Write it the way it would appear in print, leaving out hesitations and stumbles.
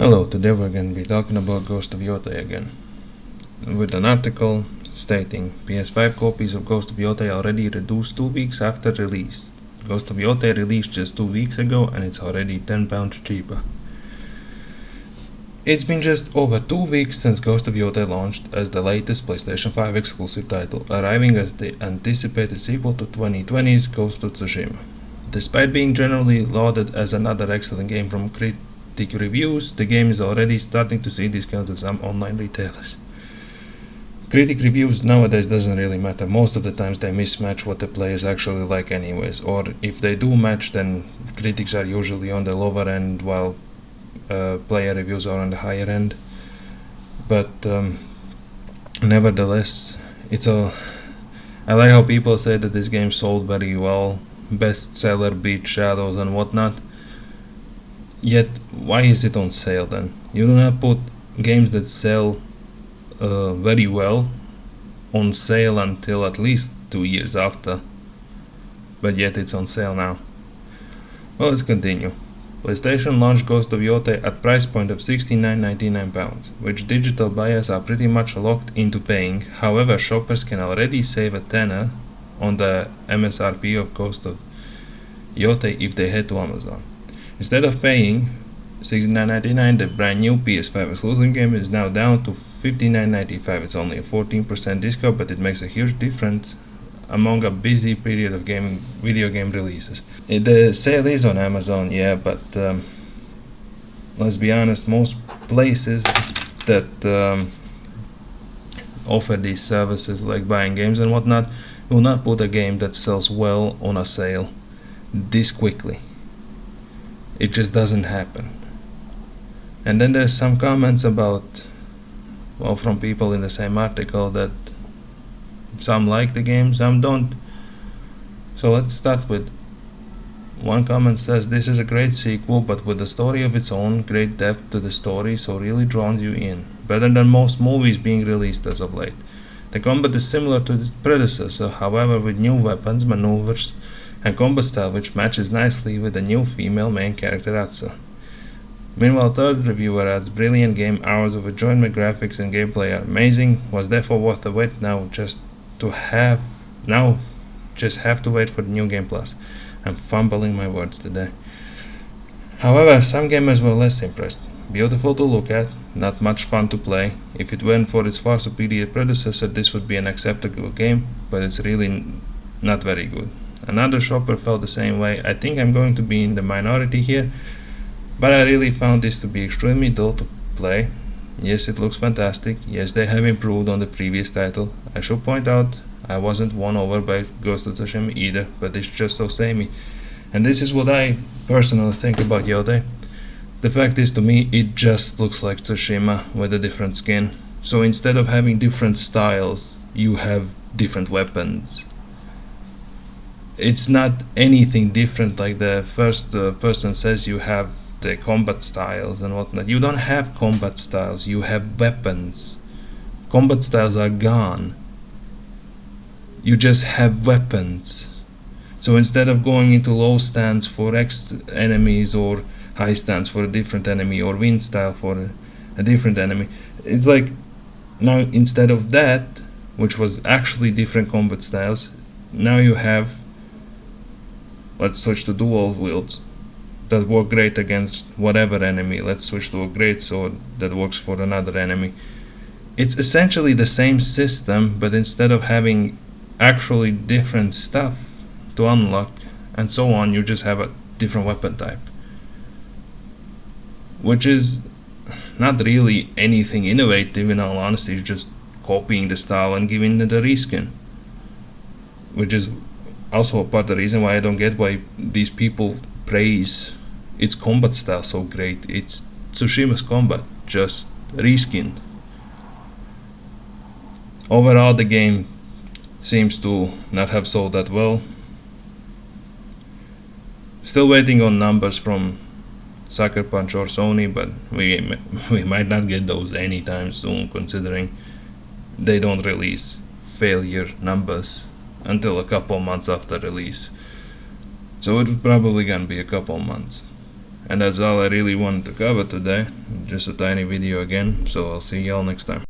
Hello, today we're going to be talking about Ghost of Yotei again, with an article stating PS5 copies of Ghost of Yotei already reduced 2 weeks after release. Ghost of Yotei released just 2 weeks ago and it's already £10 cheaper. It's been just over 2 weeks since Ghost of Yotei launched as the latest PlayStation 5 exclusive title, arriving as the anticipated sequel to 2020's Ghost of Tsushima. Despite being generally lauded as another excellent game from critic reviews, the game is already starting to see discounts at some online retailers. Critic reviews nowadays doesn't really matter. Most of the times they mismatch what the players actually like anyways, or if they do match, then critics are usually on the lower end while player reviews are on the higher end. But nevertheless, I like how people say that this game sold very well, bestseller beat Shadows and whatnot. Yet, why is it on sale then? You do not put games that sell very well on sale until at least 2 years after, but yet it's on sale now. Well, let's continue. PlayStation launched Ghost of Yotei at price point of £69.99, which digital buyers are pretty much locked into paying. However, shoppers can already save a tenner on the MSRP of Ghost of Yotei if they head to Amazon. Instead of paying $69.99, the brand new PS5 exclusive game is now down to $59.95. It's only a 14% discount, but it makes a huge difference among a busy period of video game releases. The sale is on Amazon, yeah, but let's be honest, most places that offer these services like buying games and whatnot will not put a game that sells well on a sale this quickly. It just doesn't happen. And then there's some comments about, well, from people in the same article, that some like the game, some don't. So let's start with one comment says, "This is a great sequel, but with a story of its own, great depth to the story, so really draws you in. Better than most movies being released as of late. The combat is similar to its predecessor, however, with new weapons, maneuvers, and combat style which matches nicely with the new female main character Atsu." Meanwhile, third reviewer adds, "Brilliant game, hours of enjoyment, graphics and gameplay are amazing, was therefore worth the wait. Just have to wait for the new Game Plus." I'm fumbling my words today. However, some gamers were less impressed. Beautiful to look at, not much fun to play. If it weren't for its far superior predecessor, this would be an acceptable game, but it's really not very good. Another shopper felt the same way. "I think I'm going to be in the minority here, but I really found this to be extremely dull to play. Yes, it looks fantastic. Yes, they have improved on the previous title. I should point out I wasn't won over by Ghost of Tsushima either, but it's just so samey." And this is what I personally think about Yotei. The fact is, to me, it just looks like Tsushima with a different skin. So instead of having different styles, you have different weapons. It's not anything different like the first person says you have the combat styles and whatnot. You don't have combat styles, you have weapons. Combat styles are gone. You just have weapons. So instead of going into low stance for X enemies or high stance for a different enemy or wind style for a different enemy, it's like now instead of that, which was actually different combat styles, now you have, let's switch to dual wields that work great against whatever enemy. Let's switch to a great sword that works for another enemy. It's essentially the same system, but instead of having actually different stuff to unlock and so on, you just have a different weapon type, which is not really anything innovative. In all honesty, it's just copying the style and giving it a reskin, which is also a part of the reason why I don't get why these people praise its combat style so great. It's Tsushima's combat, just reskinned. Overall, the game seems to not have sold that well. Still waiting on numbers from Sucker Punch or Sony, but we might not get those anytime soon, considering they don't release failure numbers until a couple months after release. So it's probably gonna be a couple months. And that's all I really wanted to cover today. Just a tiny video again, so I'll see y'all next time.